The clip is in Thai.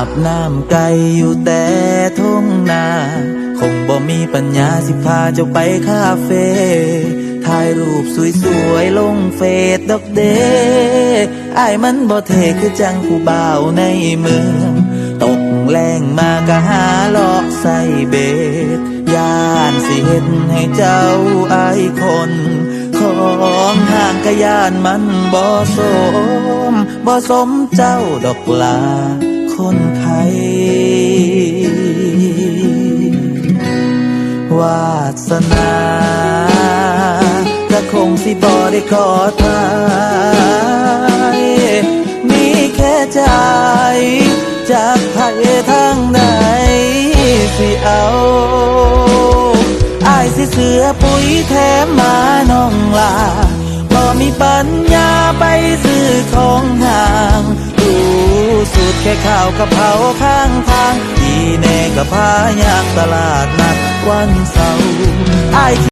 บน้ำไก่อยู่แต่ทุ่งนาคงบ่มีปัญญาสิพาเจ้าไปคาเฟ่ถ่ายรูปสวยๆลงเฟซดอกเดอ้ายมันบ่เท่คือจังผู้บ่าวในเมืองตกแรงมาก็หาเลาะใส่เบ็ดย่านสิเฮ็ดให้เจ้าอายคนของห่างกะย่านมันบ่สมเจ้าดอกลาคนไทยวาสนาก็คงสิบ่ได้ขอทายมีแค่ใจจากไผทางใดสิเอาอ้ายสิเสือปุ๋ยแถมมาน้องลาบ่มีปัญญาไปซื้อของห่างสูตรแค่ข้าวกะเพราข้างทางที่แน่ก็พายากตลาดนัดวันเสาร์